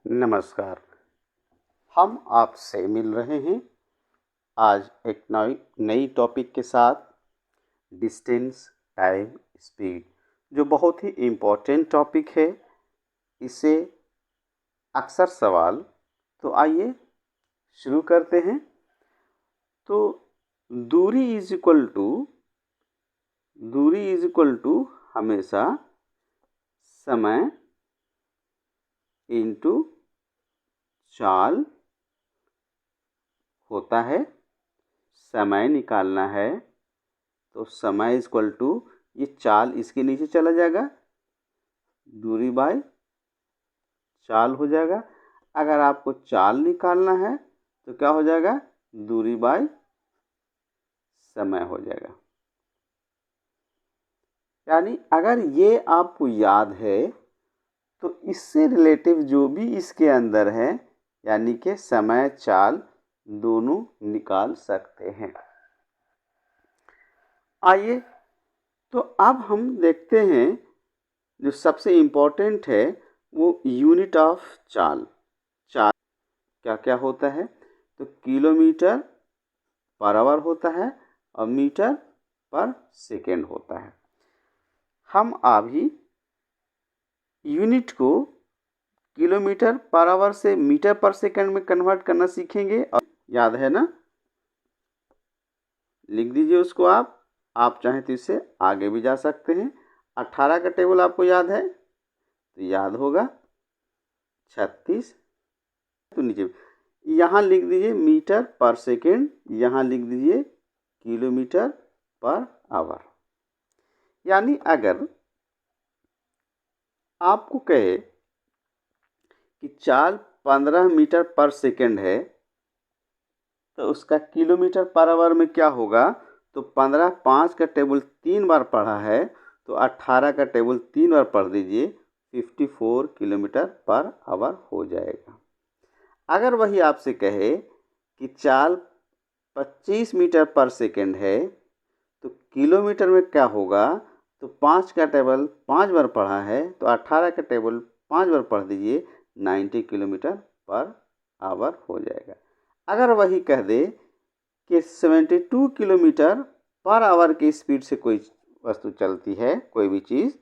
नमस्कार। हम आपसे मिल रहे हैं आज एक नई टॉपिक के साथ, डिस्टेंस, टाइम, स्पीड, जो बहुत ही इम्पोर्टेंट टॉपिक है। इससे अक्सर सवाल, तो आइए शुरू करते हैं। तो दूरी इज इक्वल टू हमेशा समय इंटू चाल होता है। समय निकालना है तो समय इक्वल टू ये चाल इसके नीचे चला जाएगा, दूरी बाय चाल हो जाएगा। अगर आपको चाल निकालना है तो क्या हो जाएगा, दूरी बाय समय हो जाएगा। यानी अगर ये आपको याद है तो इससे रिलेटिव जो भी इसके अंदर है, यानी कि समय चाल दोनों निकाल सकते हैं। आइए तो अब हम देखते हैं, जो सबसे इम्पोर्टेंट है वो यूनिट ऑफ चाल क्या क्या होता है। तो किलोमीटर पर आवर होता है और मीटर पर सेकेंड होता है। हम अभी यूनिट को किलोमीटर पर आवर से मीटर पर सेकेंड में कन्वर्ट करना सीखेंगे। और याद है ना, लिख दीजिए उसको। आप चाहें तो इससे आगे भी जा सकते हैं। 18 का टेबल आपको याद है तो याद होगा 36। तो नीचे यहाँ लिख दीजिए मीटर पर सेकेंड, यहाँ लिख दीजिए किलोमीटर पर आवर। यानी अगर आपको कहे कि चाल 15 मीटर पर सेकेंड है तो उसका किलोमीटर पर आवर में क्या होगा। तो 15 5 का टेबल 3 बार पढ़ा है तो 18 का टेबल 3 बार पढ़ दीजिए, 54 किलोमीटर पर आवर हो जाएगा। अगर वही आपसे कहे कि चाल 25 मीटर पर सेकेंड है तो किलोमीटर में क्या होगा। तो 5 का टेबल 5 बार पढ़ा है तो 18 का टेबल 5 बार पढ़ दीजिए, 90 किलोमीटर पर आवर हो जाएगा। अगर वही कह दे कि 72 किलोमीटर पर आवर की स्पीड से कोई वस्तु चलती है, कोई भी चीज़,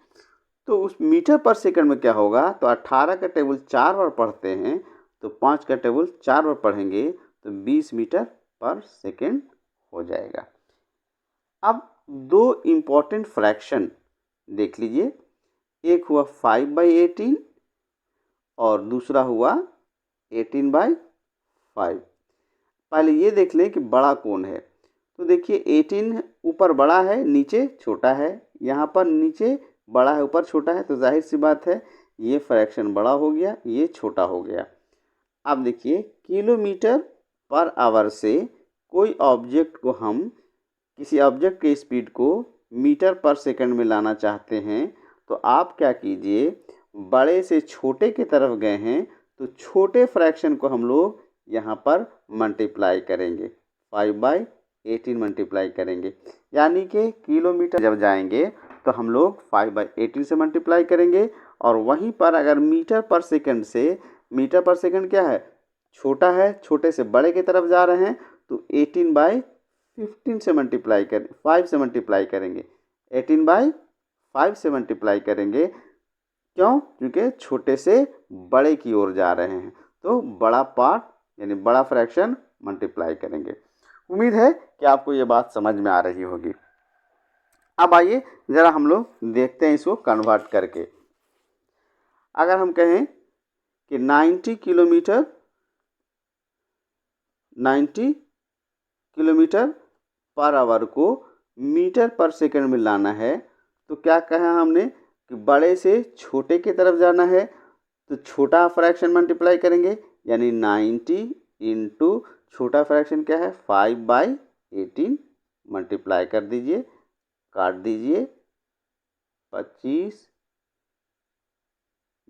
तो उस मीटर पर सेकंड में क्या होगा। तो 18 का टेबल 4 बार पढ़ते हैं तो 5 का टेबल 4 बार पढ़ेंगे तो 20 मीटर पर सेकंड हो जाएगा। अब दो इम्पॉर्टेंट फ्रैक्शन देख लीजिए, एक हुआ 5/18 और दूसरा हुआ 18/5। पहले ये देख लें कि बड़ा कौन है। तो देखिए 18 ऊपर बड़ा है, नीचे छोटा है। यहाँ पर नीचे बड़ा है, ऊपर छोटा है, तो जाहिर सी बात है ये फ्रैक्शन बड़ा हो गया, ये छोटा हो गया। अब देखिए किलोमीटर पर आवर से कोई ऑब्जेक्ट को हम किसी ऑब्जेक्ट की स्पीड को मीटर पर सेकंड में लाना चाहते हैं तो आप क्या कीजिए, बड़े से छोटे की तरफ गए हैं तो छोटे फ्रैक्शन को हम लोग यहाँ पर मल्टीप्लाई करेंगे, 5/18 मल्टीप्लाई करेंगे। यानी कि किलोमीटर जब जाएंगे तो हम लोग 5/18 से मल्टीप्लाई करेंगे। और वहीं पर अगर मीटर पर सेकंड से, मीटर पर सेकंड क्या है, छोटा है, छोटे से बड़े की तरफ जा रहे हैं तो 18/15 से मल्टीप्लाई करें, 5 से मल्टीप्लाई करेंगे, 18/5 से मल्टीप्लाई करेंगे। क्यों? क्योंकि छोटे से बड़े की ओर जा रहे हैं तो बड़ा पार्ट यानी बड़ा फ्रैक्शन मल्टीप्लाई करेंगे। उम्मीद है कि आपको ये बात समझ में आ रही होगी। अब आइए ज़रा हम लोग देखते हैं इसको कन्वर्ट करके। अगर हम कहें कि 90 किलोमीटर पर आवर को मीटर पर सेकंड में लाना है तो क्या कहा हमने कि बड़े से छोटे की तरफ जाना है तो छोटा फ्रैक्शन मल्टीप्लाई करेंगे, यानी 90 इंटू छोटा फ्रैक्शन क्या है 5/18 मल्टीप्लाई कर दीजिए, काट दीजिए, 25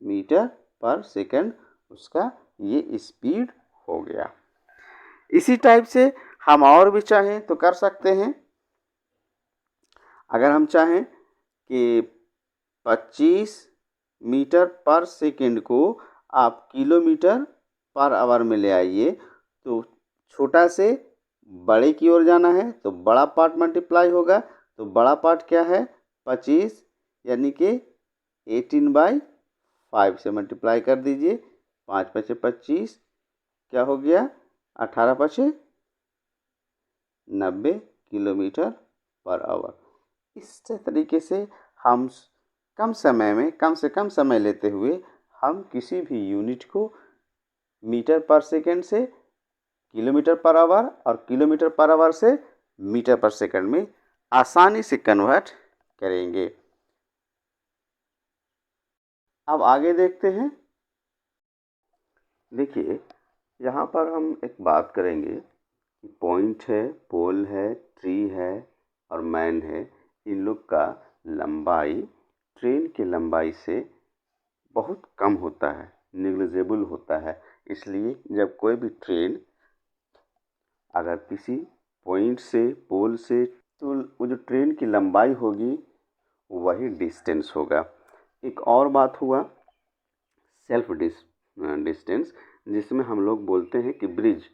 मीटर पर सेकंड उसका ये स्पीड हो गया। इसी टाइप से हम और भी चाहें तो कर सकते हैं। अगर हम चाहें कि 25 मीटर पर सेकंड को आप किलोमीटर पर आवर में ले आइए तो छोटा से बड़े की ओर जाना है तो बड़ा पार्ट मल्टीप्लाई होगा। तो बड़ा पार्ट क्या है 25, यानी कि 18/5 से मल्टीप्लाई कर दीजिए। 5 पचे 25, क्या हो गया 18 पचे 90 किलोमीटर पर आवर। इस तरीके से हम कम समय में कम से कम समय लेते हुए हम किसी भी यूनिट को मीटर पर सेकंड से किलोमीटर पर आवर और किलोमीटर पर आवर से मीटर पर सेकंड में आसानी से कन्वर्ट करेंगे। अब आगे देखते हैं। देखिए यहाँ पर हम एक बात करेंगे कि पॉइंट है, पोल है, ट्री है और मैन है। इन लोग का लंबाई ट्रेन की लंबाई से बहुत कम होता है, निग्लिजिबल होता है। इसलिए जब कोई भी ट्रेन अगर किसी पॉइंट से, पोल से, तो वो जो ट्रेन की लंबाई होगी वही डिस्टेंस होगा। एक और बात हुआ सेल्फ डिस्टेंस, जिसमें हम लोग बोलते हैं कि ब्रिज।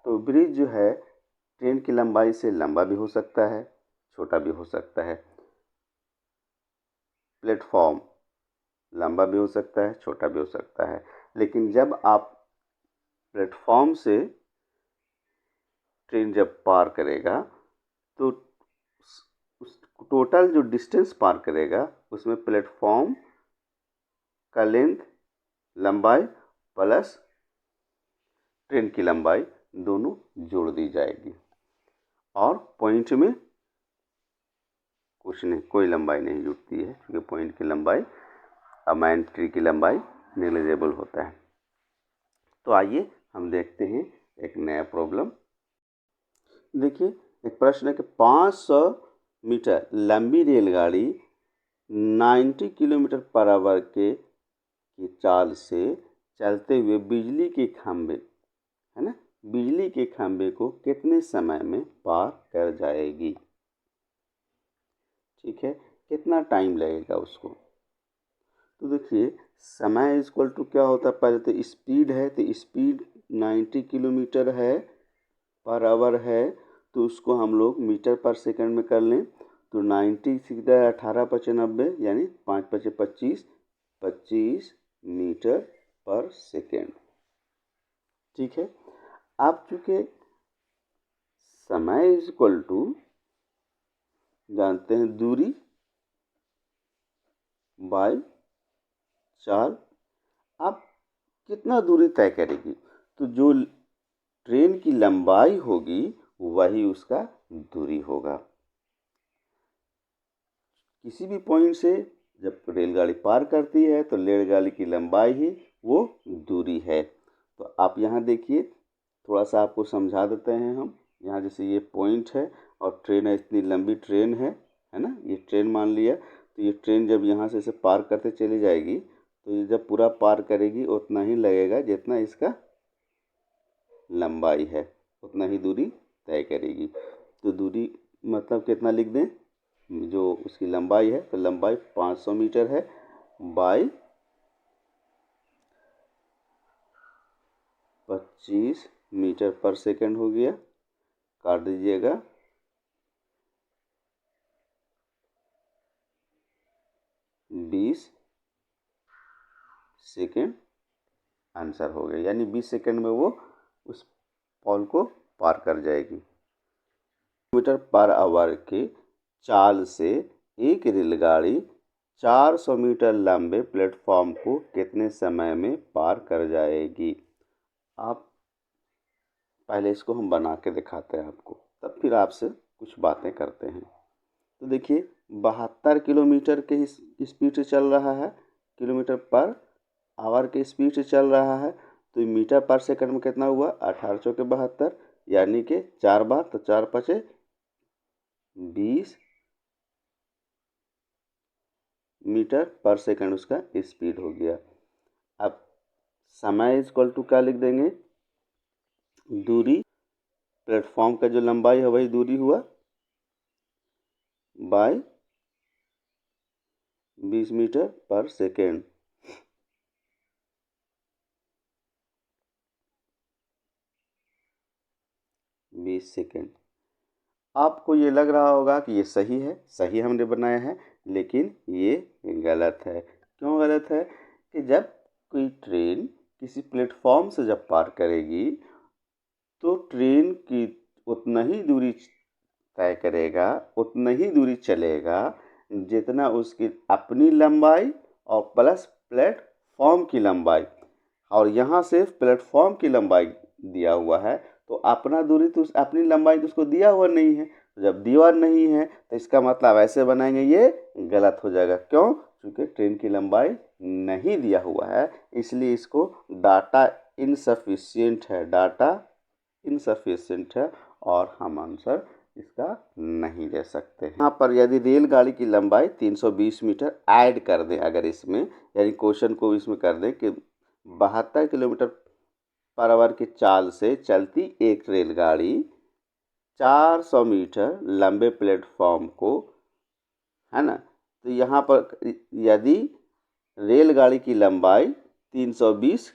तो ब्रिज जो है ट्रेन की लंबाई से लंबा भी हो सकता है, छोटा भी हो सकता है। प्लेटफॉर्म लंबा भी हो सकता है, छोटा भी हो सकता है। लेकिन जब आप प्लेटफॉर्म से ट्रेन जब पार करेगा तो उस टोटल जो डिस्टेंस पार करेगा उसमें प्लेटफॉर्म का लेंथ, लंबाई प्लस ट्रेन की लंबाई दोनों जोड़ दी जाएगी। और पॉइंट में कुछ नहीं, कोई लंबाई नहीं जुड़ती है, क्योंकि पॉइंट की लंबाई और मैन ट्री की लंबाई नेग्लिजिबल होता है। तो आइए हम देखते हैं एक नया प्रॉब्लम। देखिए एक प्रश्न है कि 500 मीटर लंबी रेलगाड़ी 90 किलोमीटर पर आवर की चाल से चलते हुए बिजली के खंभे, है ना, बिजली के खंभे को कितने समय में पार कर जाएगी। ठीक है, कितना टाइम लगेगा उसको। तो देखिए समय इक्वल टू क्या होता है, पहले तो स्पीड है, तो स्पीड 90 किलोमीटर है पर आवर है, तो उसको हम लोग मीटर पर सेकंड में कर लें। तो 90 सीधा 18 पचे 90, यानी 5 पचे 25, 25 मीटर पर सेकंड। ठीक है, आप चूँकि समय इक्वल टू जानते हैं दूरी बाय चाल, आप कितना दूरी तय करेगी, तो जो ट्रेन की लंबाई होगी वही उसका दूरी होगा। किसी भी पॉइंट से जब रेलगाड़ी पार करती है तो रेलगाड़ी की लंबाई ही वो दूरी है। तो आप यहाँ देखिए, थोड़ा सा आपको समझा देते हैं हम। यहाँ जैसे ये पॉइंट है और ट्रेन है, इतनी लंबी ट्रेन है ना, ये ट्रेन मान लिया। तो ये ट्रेन जब यहाँ से इसे पार करते चली जाएगी तो ये जब पूरा पार करेगी उतना ही लगेगा जितना इसका लंबाई है, उतना ही दूरी तय करेगी। तो दूरी मतलब कितना लिख दें, जो उसकी लंबाई है, तो लंबाई 500 मीटर है बाय 25 मीटर पर सेकंड हो गया। काट दीजिएगा, 20 सेकंड आंसर हो गया, यानी 20 सेकंड में वो उस पॉल को पार कर जाएगी। मीटर पर आवर के चाल से एक रेलगाड़ी 400 मीटर लंबे प्लेटफॉर्म को कितने समय में पार कर जाएगी। आप पहले इसको हम बना के दिखाते हैं आपको, तब फिर आपसे कुछ बातें करते हैं। तो देखिए 72 किलोमीटर के स्पीड से चल रहा है, किलोमीटर पर आवर के स्पीड से चल रहा है। तो मीटर पर सेकंड में कितना हुआ 18 चौके 72, यानी कि 4 बार, तो 4 पचे 20 मीटर पर सेकंड उसका स्पीड हो गया। अब समय इक्वल टू क्या लिख देंगे, दूरी, प्लेटफॉर्म का जो लंबाई है वही दूरी हुआ बाय 20 मीटर पर सेकेंड। 20 सेकेंड। आपको ये लग रहा होगा कि ये सही है, सही हमने बनाया है, लेकिन ये गलत है। क्यों गलत है? कि जब कोई ट्रेन किसी प्लेटफॉर्म से जब पार करेगी तो ट्रेन की उतना ही दूरी तय करेगा, उतना ही दूरी चलेगा जितना उसकी अपनी लंबाई और प्लस प्लेटफॉर्म की लंबाई। और यहाँ सिर्फ प्लेटफॉर्म की लंबाई दिया हुआ है, तो अपना दूरी तो अपनी लंबाई तो उसको दिया हुआ नहीं है। तो जब दिया नहीं है तो इसका मतलब ऐसे बनाएंगे, ये गलत हो जाएगा। क्यों? क्योंकि ट्रेन की लंबाई नहीं दिया हुआ है, इसलिए इसको डाटा इनसफिशिएंट है, डाटा इनसफिशिएंट है और हम आंसर इसका नहीं दे सकते। यहाँ पर यदि रेलगाड़ी की लंबाई 320 मीटर ऐड कर दें, अगर इसमें यानी क्वेश्चन को इसमें कर दें कि 72 किलोमीटर पर आवर की चाल से चलती एक रेलगाड़ी 400 मीटर लंबे प्लेटफॉर्म को, है ना, तो यहाँ पर यदि रेलगाड़ी की लंबाई 320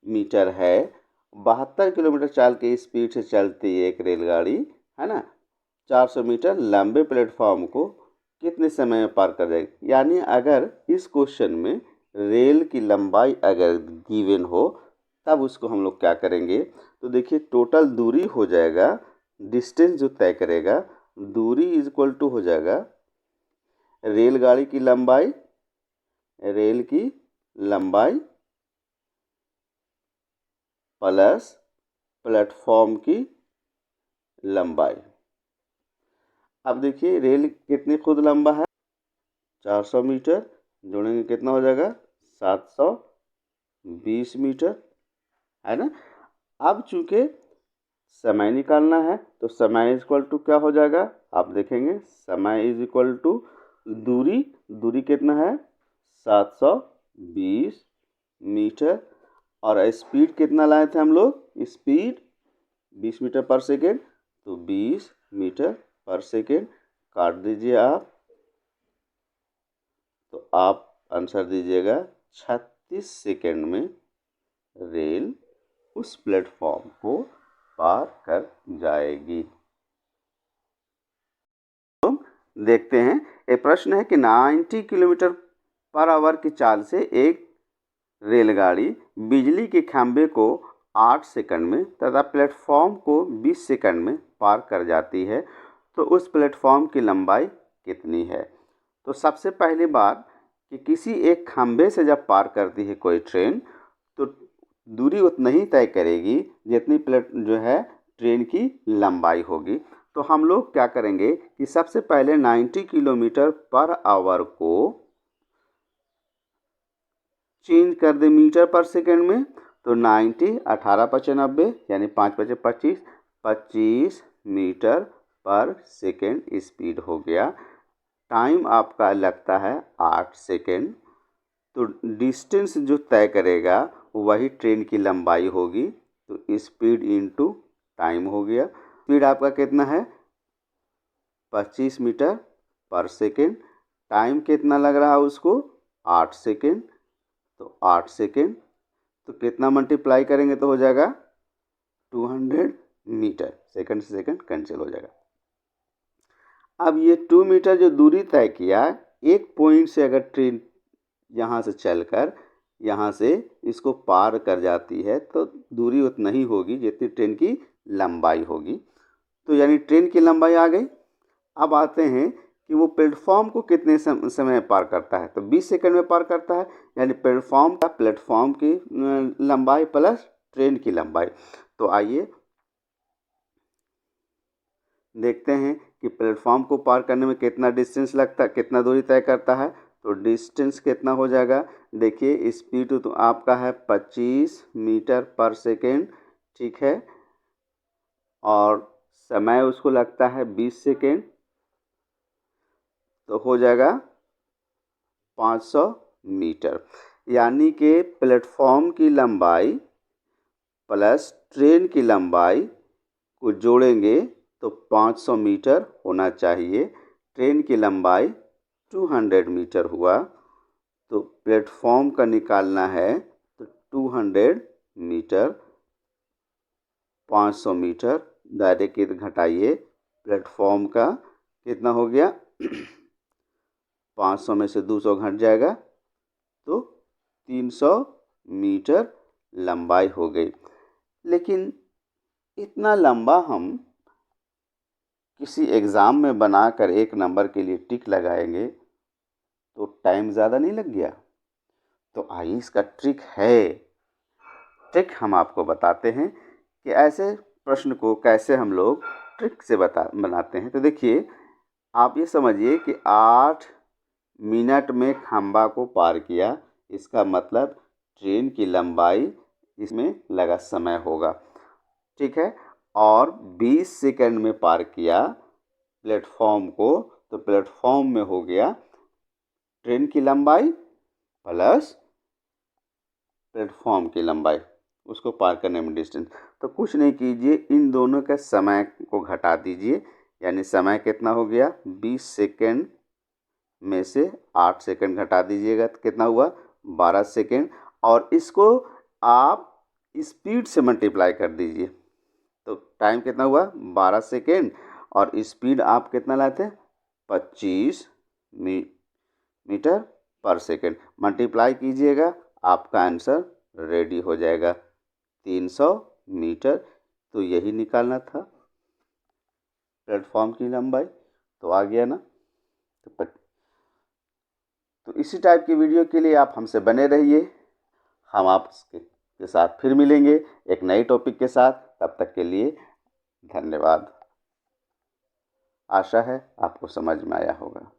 मीटर है, 72 किलोमीटर चाल की स्पीड से चलती एक रेलगाड़ी, है ना, 400 मीटर लंबे प्लेटफॉर्म को कितने समय में पार कर जाएगी। यानी अगर इस क्वेश्चन में रेल की लंबाई अगर गिवन हो तब उसको हम लोग क्या करेंगे, तो देखिए टोटल दूरी हो जाएगा, डिस्टेंस जो तय करेगा, दूरी इज इक्वल टू हो जाएगा रेलगाड़ी की लंबाई, रेल की लंबाई प्लस प्लेटफॉर्म की लंबाई। अब देखिए रेल कितनी खुद लंबा है, 400 मीटर, जोड़ेंगे कितना हो जाएगा, 720 मीटर, है ना। अब चूंकि समय निकालना है तो समय इज इक्वल टू क्या हो जाएगा, आप देखेंगे समय इज इक्वल टू दूरी, दूरी कितना है 720 मीटर, और स्पीड कितना लाए थे हम लोग, स्पीड 20 मीटर पर सेकेंड, तो 20 मीटर पर सेकेंड काट दीजिए आप, तो आप आंसर दीजिएगा 36 सेकेंड में रेल उस प्लेटफॉर्म को पार कर जाएगी। तो देखते हैं, एक प्रश्न है कि 90 किलोमीटर पर आवर की चाल से एक रेलगाड़ी बिजली के खंभे को 8 सेकंड में तथा प्लेटफॉर्म को 20 सेकंड में पार कर जाती है, तो उस प्लेटफॉर्म की लंबाई कितनी है। तो सबसे पहली बात कि किसी एक खंभे से जब पार करती है कोई ट्रेन तो दूरी उतना ही तय करेगी जितनी प्लेट जो है ट्रेन की लंबाई होगी। तो हम लोग क्या करेंगे कि सबसे पहले 90 किलोमीटर पर आवर को चेंज कर दे मीटर पर सेकेंड में, तो 90 18 5 90 यानी 5 5 25 25 मीटर पर सेकेंड स्पीड हो गया। टाइम आपका लगता है 8 सेकेंड। तो डिस्टेंस जो तय करेगा वही ट्रेन की लंबाई होगी, तो स्पीड इनटू टाइम हो गया। स्पीड आपका कितना है 25 मीटर पर सेकेंड, टाइम कितना लग रहा है उसको 8 सेकेंड, तो 8 सेकेंड, तो कितना मल्टीप्लाई करेंगे तो हो जाएगा 200 मीटर, सेकेंड से सेकेंड कैंसिल हो जाएगा। अब ये 2 मीटर जो दूरी तय किया, एक पॉइंट से अगर ट्रेन यहाँ से चलकर यहाँ से इसको पार कर जाती है तो दूरी उतना ही होगी जितनी ट्रेन की लंबाई होगी। तो यानी ट्रेन की लंबाई आ गई। अब आते हैं कि वो प्लेटफॉर्म को कितने समय में पार करता है, तो 20 सेकंड में पार करता है, यानी प्लेटफॉर्म की लंबाई प्लस ट्रेन की लंबाई। तो आइए देखते हैं कि प्लेटफॉर्म को पार करने में कितना डिस्टेंस लगता है, कितना दूरी तय करता है। तो डिस्टेंस कितना हो जाएगा, देखिए स्पीड तो आपका है 25 मीटर पर सेकेंड, ठीक है, और समय उसको लगता है 20 सेकेंड, तो हो जाएगा 500 मीटर। यानी कि प्लेटफॉर्म की लंबाई प्लस ट्रेन की लंबाई को जोड़ेंगे तो 500 मीटर होना चाहिए। ट्रेन की लंबाई 200 मीटर हुआ, तो प्लेटफॉर्म का निकालना है तो 200 मीटर 500 मीटर दायरे की घटाइए, प्लेटफॉर्म का कितना हो गया 500 में से 200 घट जाएगा तो 300 मीटर लंबाई हो गई। लेकिन इतना लंबा हम किसी एग्ज़ाम में बनाकर एक नंबर के लिए टिक लगाएंगे तो टाइम ज़्यादा नहीं लग गया? तो आइए इसका ट्रिक है। ट्रिक हम आपको बताते हैं कि ऐसे प्रश्न को कैसे हम लोग ट्रिक से बनाते हैं। तो देखिए, आप ये समझिए कि 8 मिनट में खंबा को पार किया, इसका मतलब ट्रेन की लंबाई इसमें लगा समय होगा, ठीक है। और 20 सेकंड में पार किया प्लेटफॉर्म को, तो प्लेटफॉर्म में हो गया ट्रेन की लंबाई प्लस प्लेटफॉर्म की लंबाई, उसको पार करने में डिस्टेंस। तो कुछ नहीं कीजिए, इन दोनों के समय को घटा दीजिए, यानी समय कितना हो गया 20 सेकंड में से 8 सेकंड घटा दीजिएगा तो कितना हुआ 12 सेकंड। और इसको आप स्पीड से मल्टीप्लाई कर दीजिए तो टाइम कितना हुआ 12 सेकंड, और स्पीड आप कितना लाते हैं 25 मीटर पर सेकंड। मल्टीप्लाई कीजिएगा, आपका आंसर रेडी हो जाएगा 300 मीटर। तो यही निकालना था प्लेटफॉर्म की लंबाई। तो आ गया ना? तो इसी टाइप की वीडियो के लिए आप हमसे बने रहिए। हम आपके साथ फिर मिलेंगे एक नई टॉपिक के साथ। तब तक के लिए धन्यवाद। आशा है आपको समझ में आया होगा।